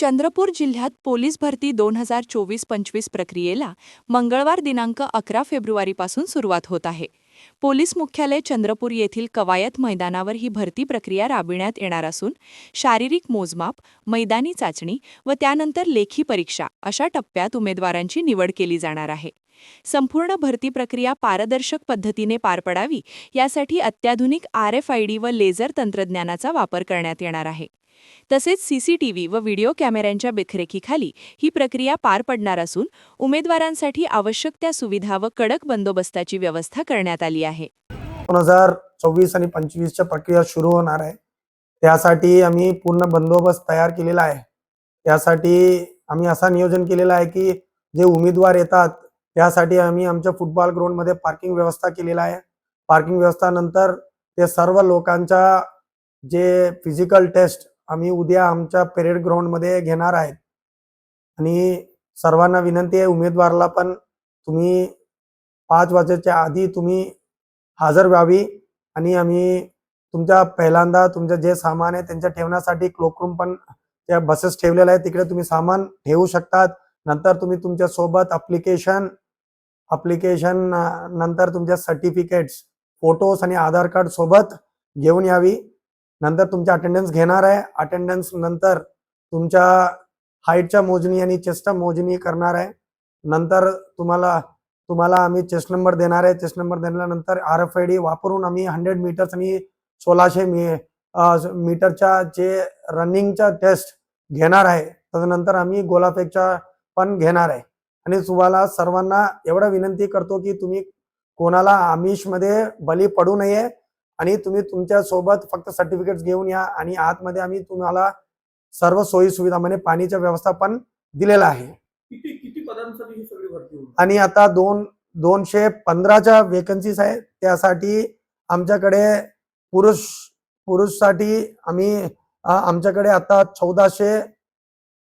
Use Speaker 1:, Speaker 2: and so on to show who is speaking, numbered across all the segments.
Speaker 1: चंद्रपूर जिल्ह्यात पोलीस भरती 2024-25 प्रक्रियेला मंगळवार दिनांक 11 फेब्रुवारीपासून सुरुवात होत आहे. पोलीस मुख्यालय चंद्रपूर येथील कवायत मैदानावर ही भरती प्रक्रिया राबविण्यात येणार असून शारीरिक मोजमाप, मैदानी चाचणी व त्यानंतर लेखी परीक्षा अशा टप्प्यात उमेदवारांची निवड केली जाणार आहे. संपूर्ण भरती प्रक्रिया पारदर्शक पद्धतीने पार पडावी यासाठी अत्याधुनिक RFID व लेझर तंत्रज्ञानाचा वापर करण्यात येणार आहे. तसेच CCTV व व्हिडिओ कॅमेऱ्यांच्या देखरेखीखाली ही प्रक्रिया पार पडणार असून उमेदवारांसाठी आवश्यक त्या सुविधा व कडक बंदोबस्ताची व्यवस्था करण्यात आली आहे.
Speaker 2: 2024 आणि 25च्या प्रक्रिया सुरू होणार आहे. त्यासाठी आम्ही पूर्ण बंदोबस्त तयार केलेला आहे. त्यासाठी आम्ही असा नियोजन केलेला आहे की जे उमेदवार येतात त्यासाठी आम्ही आमच्या फुटबॉल ग्राउंडमध्ये पार्किंग व्यवस्था केलेला आहे. पार्किंग व्यवस्था नंतर ते सर्व लोकांचा जे फिजिकल टेस्ट आम्ही उद्या आमच्या परेड ग्राउंडमध्ये घेणार आहेत. आणि सर्वांना विनंती आहे, उमेदवाराला पण तुम्ही 5 वाजेच्या आधी तुम्ही हजर व्हावी. आणि आम्ही तुमच्या पहिल्यांदा तुमचं जे सामान आहे त्यांच्या ठेवण्यासाठी क्लोकरूम पण त्या बसेस ठेवलेल्या आहे, तिकडे तुम्ही सामान ठेवू शकतात. नंतर तुम्ही तुमच्या सोबत ॲप्लिकेशन नंतर तुमच्या सर्टिफिकेट्स, फोटोज आणि आधार कार्ड सोबत घेऊन यावी. नंतर तुमच्या अटेंडन्स घेणार आहे. अटेंडन्स नंतर तुमच्या हाईटच्या मोजणी आणि चेस्टच्या मोजणी करणार आहे. नंतर तुम्हाला आम्ही चेस्ट नंबर देणार आहे. चेस्ट नंबर दिल्यानंतर RFID वापरून आम्ही 100 मीटर्स आणि 1600 मीटरच्या जे रनिंगचा टेस्ट घेणार आहे. त्यानंतर आम्ही गोलाफेकचा पण घेणार आहे. आणि तुम्हाला सर्वांना एवढं विनंती करतो की तुम्ही कोणाला आमिषमध्ये बली पडू नये आणि तुम्ही तुमच्या सोबत फक्त सर्टिफिकेट्स घेऊन या. आणि आतमध्ये आम्ही तुम्हाला सर्व सोयी सुविधा म्हणजे पाणीच्या व्यवस्था पण दिलेला आहे.
Speaker 3: किती पदांसाठी ही सगळी भरती होईल?
Speaker 2: आणि आता 215च्या वेकन्सीज आहेत. त्यासाठी आमच्याकडे पुरुषसाठी आमच्याकडे आता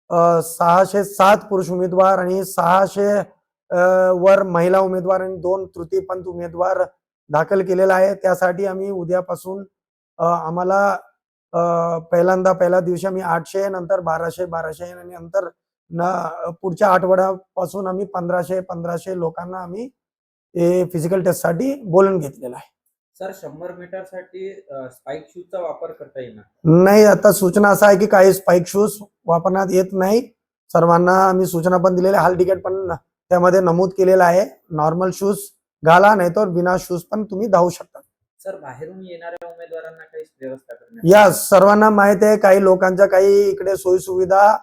Speaker 2: 607 पुरुष उमेदवार आणि 600 वर महिला उमेदवार आणि 2 तृतीयपंथ उमेदवार दाखल केलेला आहे. त्यासाठी आम्ही उद्यापासून आम्हाला पहिल्या दिवशी आम्ही 800, नंतर 1200 आणि नंतर पुढच्या आठवड्यापासून आम्ही 1500 लोकांना आम्ही फिजिकल टेस्टसाठी बोलून घेतलेला आहे.
Speaker 3: सर, 100 मीटरसाठी स्पाइक शूजचा वापर करता येणार
Speaker 2: नाही. आता सूचना असा आहे की काही स्पाइक शूज वापरण्यात येत नाही. सर्वांना आम्ही सूचना पण दिलेल्या, हॉल तिकीट पण त्यामध्ये नमूद केलेलं आहे. नॉर्मल शूज घाला, नाही तर बिना शूज पण तुम्ही धावू शकता.
Speaker 3: सर, बाहेरून येणाऱ्या उमेदवारांना काही व्यवस्था करण्यात
Speaker 2: या सर्वांना माहित आहे, काही लोकांच्या काही इकडे सोयी सुविधा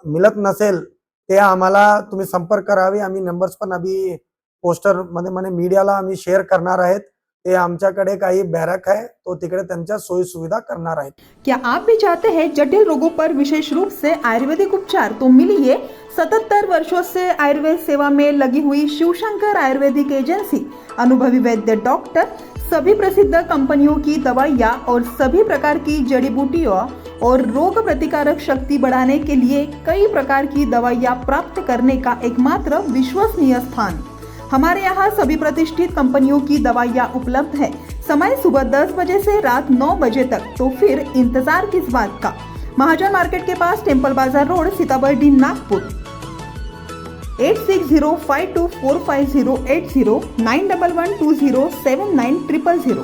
Speaker 2: मिळत नसेल ते आम्हाला तुम्ही संपर्क करावे. आम्ही नंबर्स पण आम्ही पोस्टर मध्ये मीडियाला आम्ही शेअर करणार आहेत. ते आमच्याकडे काही बैरक है तो तिकडे त्यांच्या सोयी सुविधा करणार आहेत.
Speaker 4: क्या आप भी चाहते हैं जटिल रोगों पर विशेष रूप से आयुर्वेदिक उपचार? तो मिलिए 77 वर्षों से आयुर्वेद सेवा में लगी हुई शिवशंकर आयुर्वेदिक एजेंसी। अनुभवी वैद्य डॉक्टर, सभी प्रसिद्ध कंपनियों की दवाइयाँ और सभी प्रकार की जड़ी बूटियों और रोग प्रतिकारक शक्ति बढ़ाने के लिए कई प्रकार की दवाइयाँ प्राप्त करने का एकमात्र विश्वसनीय स्थान। हमारे यहाँ सभी प्रतिष्ठित कंपनियों की दवाइयाँ उपलब्ध है। समय सुबह 10 बजे से रात 9 बजे तक, तो फिर इंतजार किस बात का। महाजन मार्केट के पास, टेम्पल बाजार रोड, सीताबर्डी, नागपुर। 8605245080 9112079000।